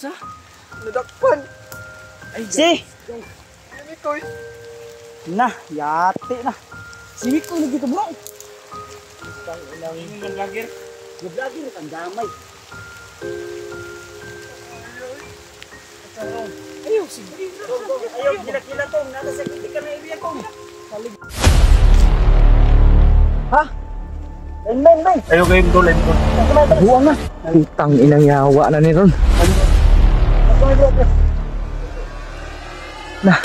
Sa? Nadakpan. Ay, si! Mikoy. Na, yate na. Si Mikoy na dito bro. Tanginang. Ingon ng vlogger. Yung vlogger, ang damay. Ayaw, sige. Ayaw, gila-gila tong. Nakasakiti ka na area tong. Salig. Ha? Ben. Ayaw kayo ito, len ko. Buwang na. Ang inang yawa na ni Ron. Na.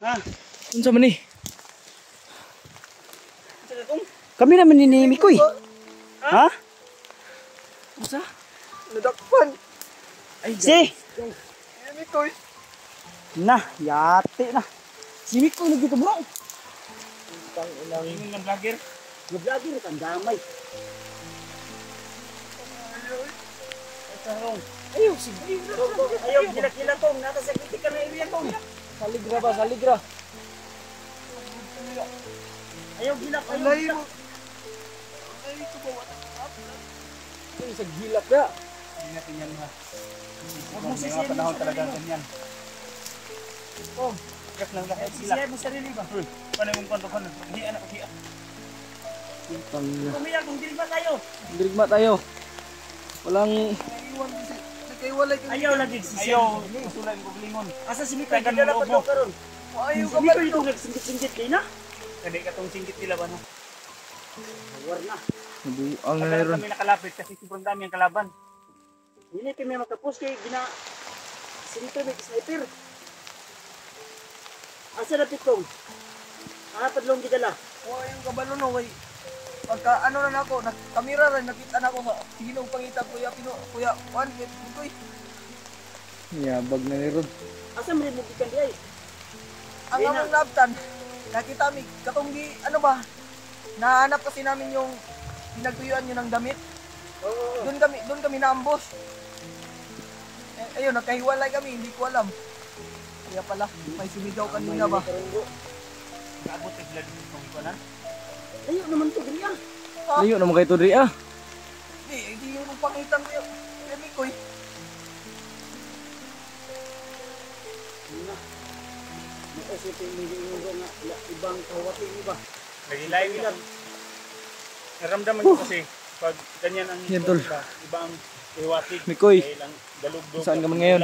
Ha? Unsa man ni? Kami naman ni Mikoy. Ha? Unsa? Nadakpan. Ay, si! Mikoy. Na, yate na. Si Mikoy na dito bro. Tanginang. Ingon ng vlogger. Yung vlogger, ang damay. Ayaw, sige. Ayaw, gila-gila tong. Nakasakiti ka na area tong. Saligra ba, saligra. Ayaw, gila. Alay mo. Ay, sa gilak ka. Hindi natin yan ha. Huwag mo Mga sisiyan panahon mo talaga sarili mo. ganyan. Oh, Gas lang lahat sila. sisiyan mo sarili ba? Paano yung konto ko? Hiya na, hiya. Kumiyak kung dirigma tayo. Dirigma tayo. Walang nagkaiwalay kami. Ayaw lagi. Ayaw, masulan ko blingon. Asa si Mikoy? Tagan Kaya mo dapat loob mo. daw karon. Ayaw Si ka ba? Mikoy itong nagsinggit-singgit kayo na. Hindi ka itong singgit nila ba no? War na. Nabuang na ni Kapag Ron. kami nakalapit kasi sobrang dami ang kalaban. Hindi kami makapos kay gina... Sinito may sniper. Asa na pitong? Padlong gidala. Ayaw ka ba no? Pagka ano na ako, kamera rin, nakita na ako sa sinong pangita kuya Juan, Mikoy. Yabag na ni Ron. Asa mo rin mugikan di ay? Ang among nabtan, nakita mi, katong di, ano ba, nahanap kasi namin yung pinagtuyuan nyo ng damit. Oo. Doon kami naambos. Ayun, nagkahiwalay kami, hindi ko alam. Kaya pala, may sumigaw kanina ba? Naabot ay blood ng ikuanan. Ayaw naman to diri ah. Layo naman kayo to diri ah. Hindi yung pangitan ko yung Mikoy. Naisipin mo yung nga ibang kawati mo ba? Nagilay nila. Naramdaman ko kasi pag ganyan ang Yan, tol. iba ang iwatig. Mikoy, Dahil ang dalugdog. saan ka man ngayon?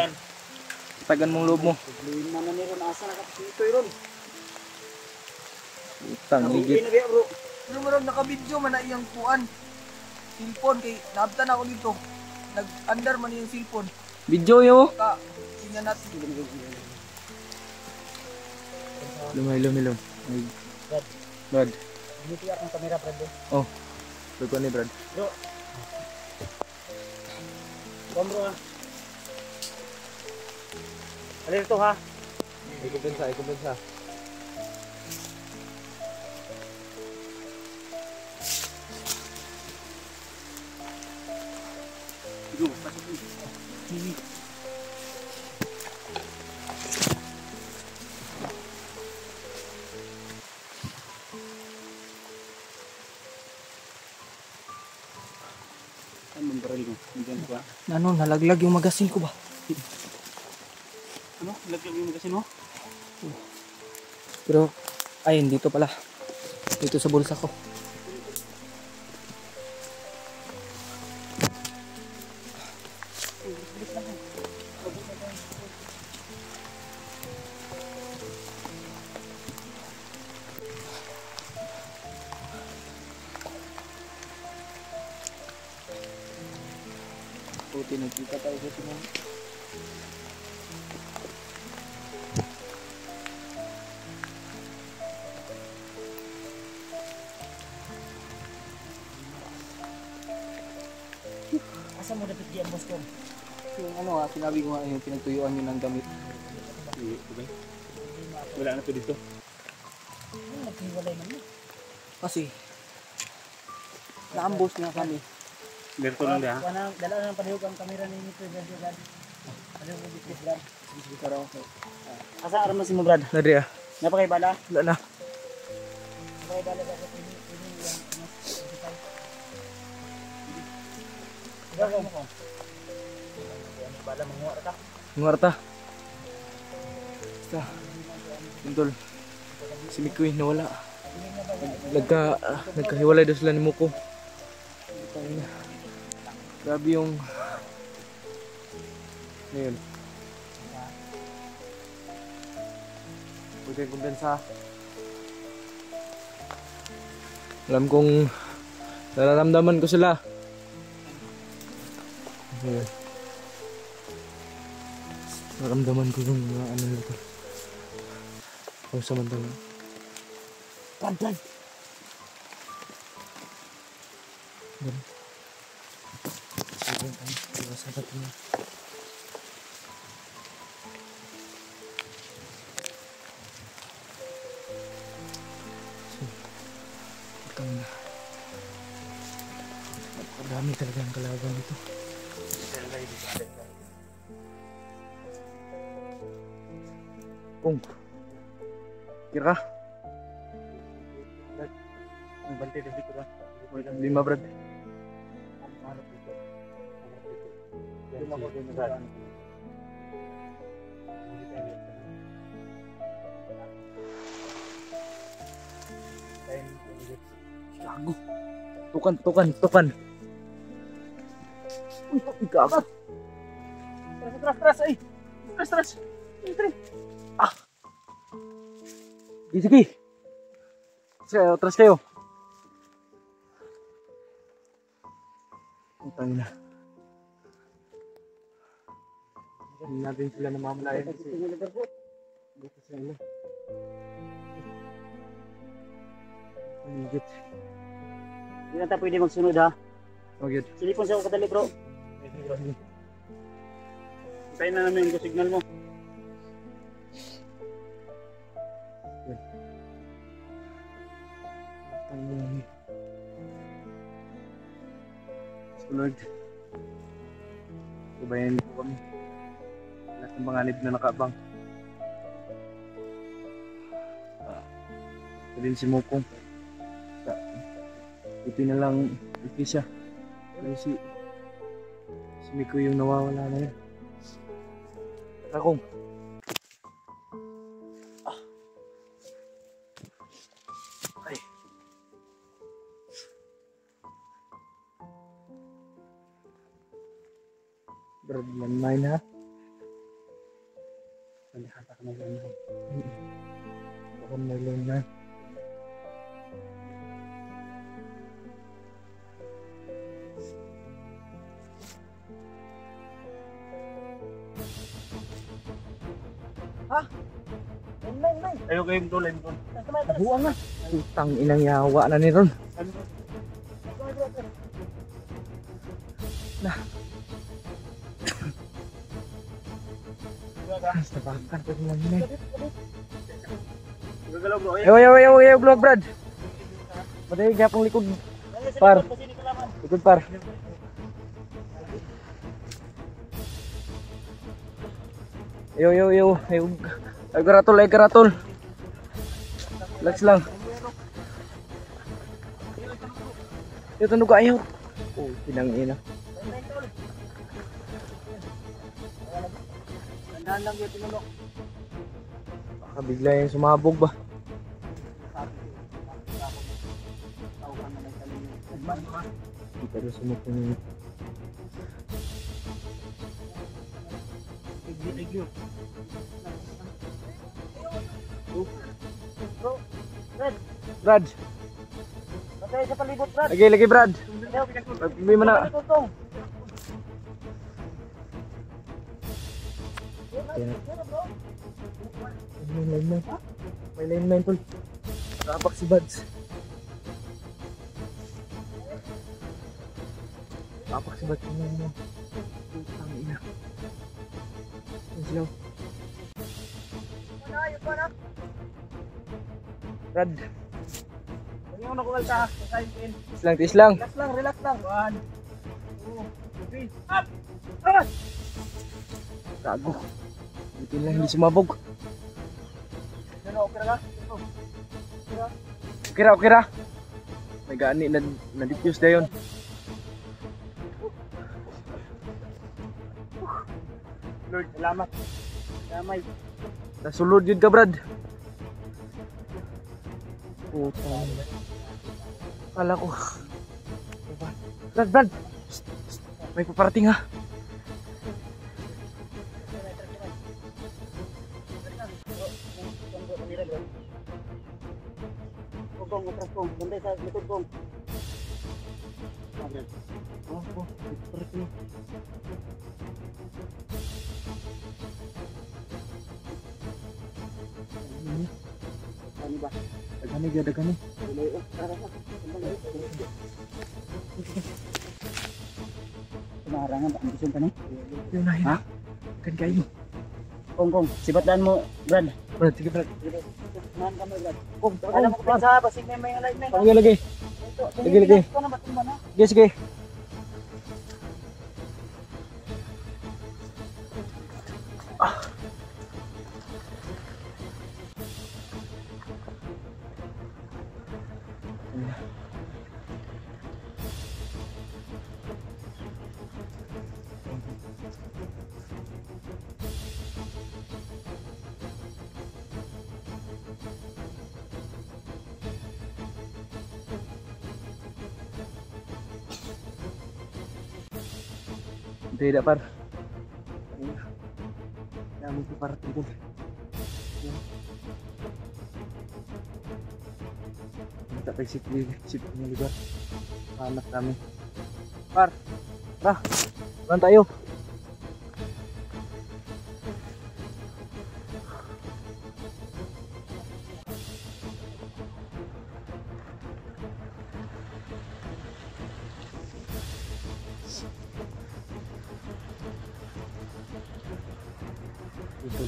Tagan mong loob mo. Lima na ni Ron. Asa na ka si Mikoy Ron? Utang, Nabugin na biya bro. Pero meron naka-video man na iyang kuan. Cellphone kay naabtan ako dito. Nag-under man yung cellphone. Video yo. Ka tingnan natin. Lumay. Brad. Dito akong kamera Brad. Oh. Lugo ni Brad. Bro. Kom bro ah. Alin to ha? Ikumpensa. Ano ang baril mo? Nandiyan ko ha? Ano, nalaglag yung magasin ko ba? Ano? Laglag yung magasin mo? Pero, ay, dito pala. Dito sa bulsa ko. Buti nagkita tayo sa sinong. Asa mo dapat diyan boss ko? Yung ano nga, sinabi ko nga yung pinagtuyuan nyo ng damit. Wala na to dito. Ano naghiwalay man mo? Kasi, naambos nga kami. Dito lang dia ha? Dala na palihog ang kamera ni Mikoy Brad. Ano mo dito Brad? Asa armas mo Brad? Nadri ah. Napakay bala? Wala na. Napakay bala sa ini Bala manguha ka. Ngarta. Basta. Tol. Si Mikoy nawala. Nagkahiwalay daw sila ni Muko. Grabe yung ngayon. Pwede kumpensa. Alam kong nararamdaman ko sila. Ngayon. Nararamdaman ko yung mga ano nito. Kung samantalang. Pantay! Ganun. Sige tayo. Iwasagat mo. Ikaw na. Napakadami talaga ang kalaban nito. Kung kira Ang bante dito ba? 5 brad. Gago. Tukan. Uy, gago. Tras, ay! Tras! Ah. Sige. Tras kayo. Utang na. Hindi natin sila namamalayan kasi dito sa ilo. Higit. Hindi na tayo pwede magsunod ha. Okay. Silipon siya ako kadali bro. Hintayin na namin yung signal mo. Lord, subayan niyo po kami. Lahat ng mga anib na nakabang. Sabihin si Mokong. Ito na lang ito siya. Kasi si Miko yung nawawala na yun. Akong. Ay. Brad, landmine ha? Nalihata ka na lang. Baka may landmine. Ayaw kayong doon. Buang na. Utang inang yawa na ni Ron. Nah. Basta bakar pa naman yun eh. Gagalaw bro. Ayaw, vlog Brad. Baday gapong likod. Par. Likod par. Ayaw. Ay garatol. Relax lang. Ayaw tanog ayaw. Oh, pinangina. Tandaan lang yung tinulok. Baka bigla yung sumabog ba? Hindi ka rin sumukong yun. Brad. Patay sa palibot Brad. Lagi Brad. Pagbibi mo na. May line tol. Nakabak si Buds. Nakabak si Buds. Putang ina. Ang silaw. Brad. Hindi ako nakuwalta ha. Tiis lang. Relax lang. 1, 2, 3, up! Gago. Buti lang hindi sumabog. Okay ra. May gani na diffuse na yun. Lord, salamat. Damay. Nasulod yun ka, Brad. Puta. Kala ko. Brad. Shh, shh. May paparating ha. Kong, utras kong. Bantay sa likod kong. Oh, may paparating. Ano ba? Dagani. Kumaharangan, ang gusto ka ni? Yun na, Ha? Kan kayo. Kong, sibatlaan mo, Brad. Brad, sige Brad. Kumahan ka mo, Brad. Kong, alam mo ko sa basig na may alignment. Lagi. Lagi. Ito na batumba na. Sige. Tidak par. Namin ko para tingin. Kita tayo sip ng lugar. Hanap namin. Par. Tara. Run tayo. Ito.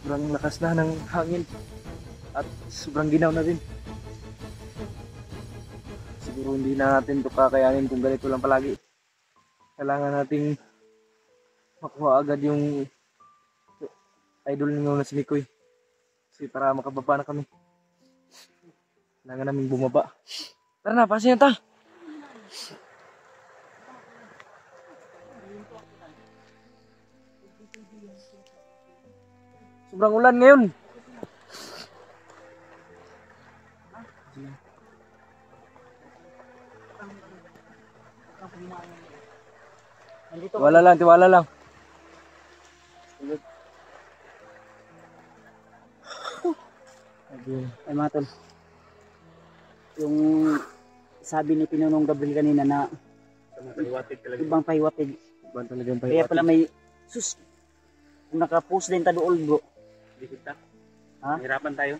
Sobrang lakas na ng hangin at sobrang ginaw na rin. Siguro hindi na natin ito kakayanin kung ganito lang palagi. Kailangan nating makuha agad yung idol ninyo na si Mikoy. Kasi para makababa na kami. Kailangan namin bumaba. Tara na, pasin na ta! Sobrang ulan ngayon. Tiwala lang. Ay mga tol. Yung sabi ni Pinunong Gabriel kanina na ibang pahiwatig. Ibang talagang Kaya pala may sus. Naka-post din ta doon bro. Kita. Ha? Hirapan tayo.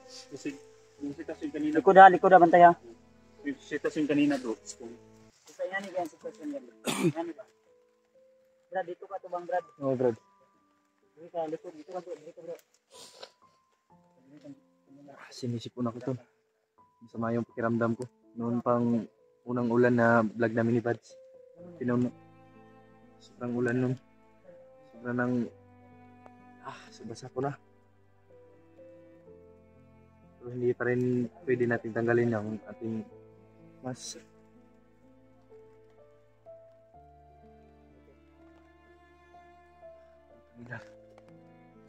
Kasi yung sitwasyon kanina. Likod ha, bantay ha. Yung sitwasyon kanina bro. Isa yan yung sitwasyon ganyan. Yan ba? Brad, dito ka to bang Brad? Oo, Brad. Dito ka, dito ka bro. Sinisipon ako to. Masama yung pakiramdam ko. Noon pang unang ulan na vlog namin ni Bads. Sobrang ulan nun. Sobrang nang sabasa ko na. Pero hindi pa rin pwede natin tanggalin yung ating mas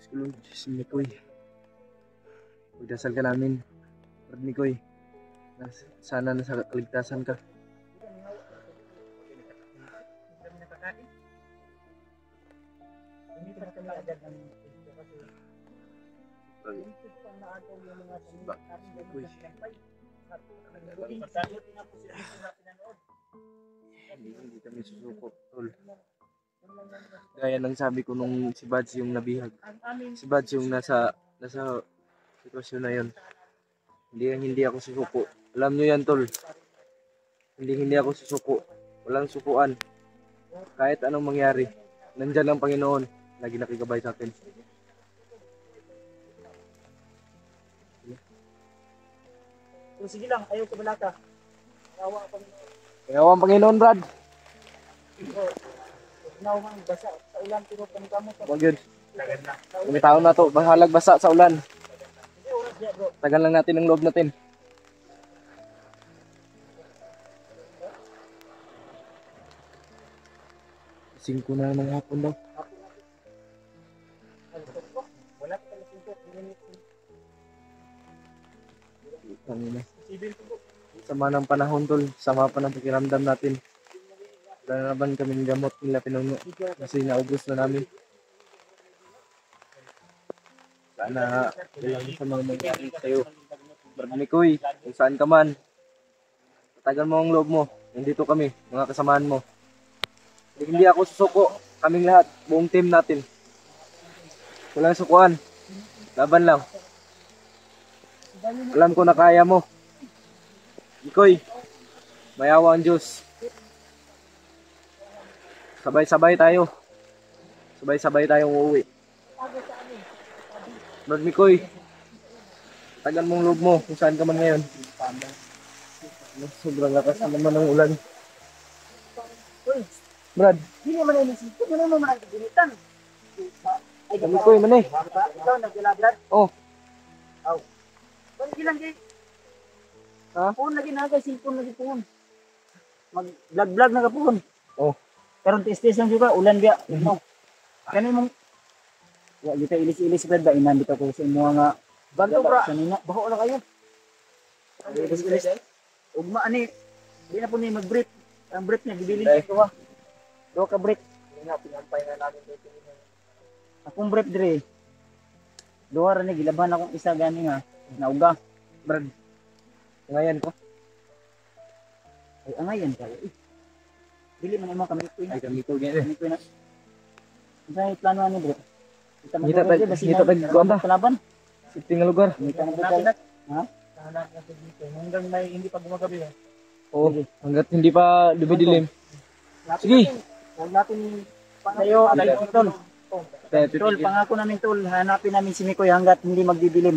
Diyos Mikoy. Pagdasal ka namin, Brad Mikoy. Sana nasa kaligtasan ka. Hindi kami susuko, tol. Gaya ng sabi ko nung si Bads yung nabihag. Si Bads yung nasa sitwasyon na yun. Hindi ako susuko. Alam nyo yan, tol. Hindi ako susuko. Walang sukuan. Kahit anong mangyari, nandyan ang Panginoon. Lagi nakikabay sa atin. So, sige lang, ayaw ko balata. Kayawa ang Panginoon, Brad. Now man, basa sa ulan, pero panigamo sa Wag yun. Kumitaon na to. Bahalag basa sa ulan. oras niya bro. Tagal lang natin ang loob natin. 5 na ng hapon daw. Wala ka talaga 5 minutes. Kanina. Sama ng panahon tol, sama pa ng pakiramdam natin. Wala na naman kaming gamot nila pinuno kasi naubos na namin. Sana walang sa mga mangyari sa'yo. Barnikoy, kung saan ka man, patagal mo ang loob mo. Nandito kami, mga kasamaan mo. Hindi ako susuko, kaming lahat, buong team natin. Walang sukuan, laban lang. Alam ko na kaya mo. Ikoy, mayawa ang Diyos. Sabay-sabay tayo. Sabay-sabay tayong uuwi. Brad Mikoy, tagal mong loob mo kung saan ka man ngayon. Sobrang lakas na naman ng ulan. Brad, Hindi naman ay nisip. Hindi naman ang ginitan. Ay, Mikoy man eh. ikaw nagkilablad. Oh, Bang ilang kay. Ha? Phone lagi na kay cellphone lagi phone. Mag-vlog na ka phone. Oh. Karon testes lang juga ulan biya. No. Kani mong wa kita ilis-ilis brad ba inan bitaw ko sa imo nga banto bra. Sanina baho na kayo. Ilis-ilis. Ugma ani di na po ni mag-brief. Ang brief niya gibilin ko wa. Do ka brief. Nga, pinampay na namin dito. Akong brief dire. Duha ra ni gilaban akong isa gani nga nauga. Brad, ngayon ko. Ay angayan kayo. Dili man imo kami ko Ay, kami ko ganyan. Kami ko na. Sa plano ani bro. Kita Ngita tag kuan ta. Kalaban. Sitting nga lugar. Kita na ha? Hanap natin dito. Hanggang may hindi pa gumagabi. Oo, hanggat hindi pa dumidilim. Sige. Huwag natin Tayo, tol. Tayo, Tol, pangako namin tol, hanapin namin si Mikoy hanggat hindi magdidilim.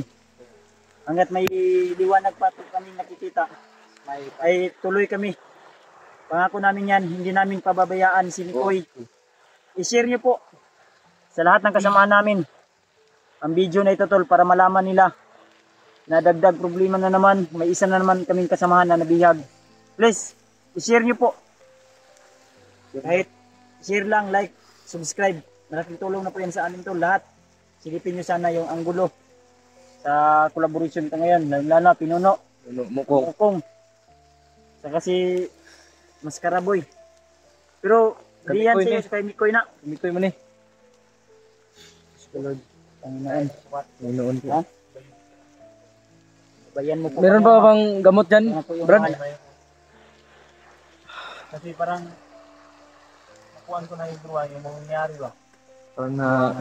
Hanggat may liwanag pa to kami nakikita. Ay tuloy kami. Pangako namin yan, hindi namin pababayaan si Mikoy. I-share niyo po sa lahat ng kasamaan namin ang video na ito tol para malaman nila na dagdag problema na naman, may isa na naman kaming kasamahan na nabihag. Please, i-share niyo po. Kahit share lang, like, subscribe. Malaking tulong na po yan sa amin tol lahat. Silipin nyo sana yung anggulo sa collaboration ito ngayon. Lalo na Pinuno, Mukong. Mukong, saka si Maskaraboy. Pero hindi yan Mikoy sa'yo, na. kay Mikoy na. Mikoy man eh. Panginoon. Noon po. Ha? Bayan mo po. Meron pa bang gamot dyan, Ano po yung Brad? mahal? kasi parang nakuhaan ko na yung druwa yung mangyayari ba. Parang na...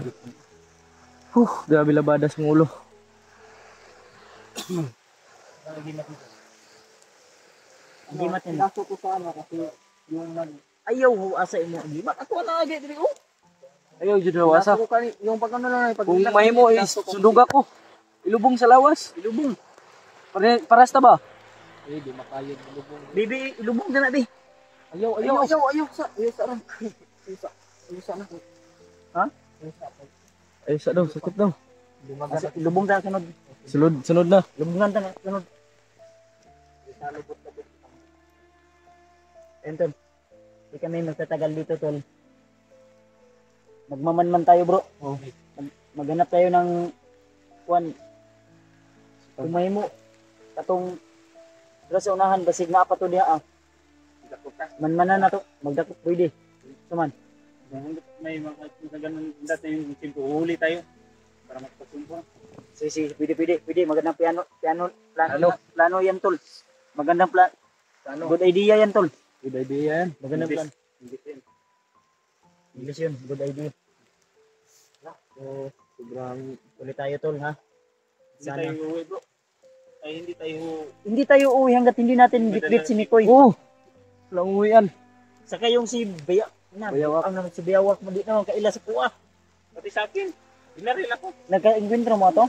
grabe labadas ng ulo. Hindi matin. Naso ko sana kasi yung Ayaw ho asa imo. Hindi mat. ako na agad dito. Ayaw, dyan wasa. Naso ko kani yung pag ano na pag Kung mahimo is sundog ako. Ilubong sa lawas. Ilubong. Parasta ba? eh di makayod lubong. Bibi, ilubong na bi. Ayaw sa ron. Ayaw sa na. Ha? Ay, sa daw, sakit daw. Kasi ilubong na sunod. Sunod na. Lubungan ta na sunod. Entol. Di kami magtatagal dito tol. Magmamanman tayo bro. Oh. Maghanap tayo ng kuan. Kung mahimo katong pero sa unahan basig na pa to diha ah. Manmanan na to. Magdakop pwede. Suman. May mga ganun dati yung tempo, uhuli tayo para magpasumpo. Sige, pwede. Magandang plano Ano? plano yan tol. Magandang plano. Good idea yan tol. Good idea yan. Magandang plan. English yun. Good idea. So, sobrang... Ulit tayo tol ha. Hindi tayo uuwi bro. Ay Hindi tayo uuwi hanggat hindi natin bitbit si Mikoy. Oo! Walang uwian. Saka yung si Bayawak. Ang naman si Bayawak mo di naman kaila sa kuha. pati sa akin, dinaril ako. Nagka-encuentro mo to?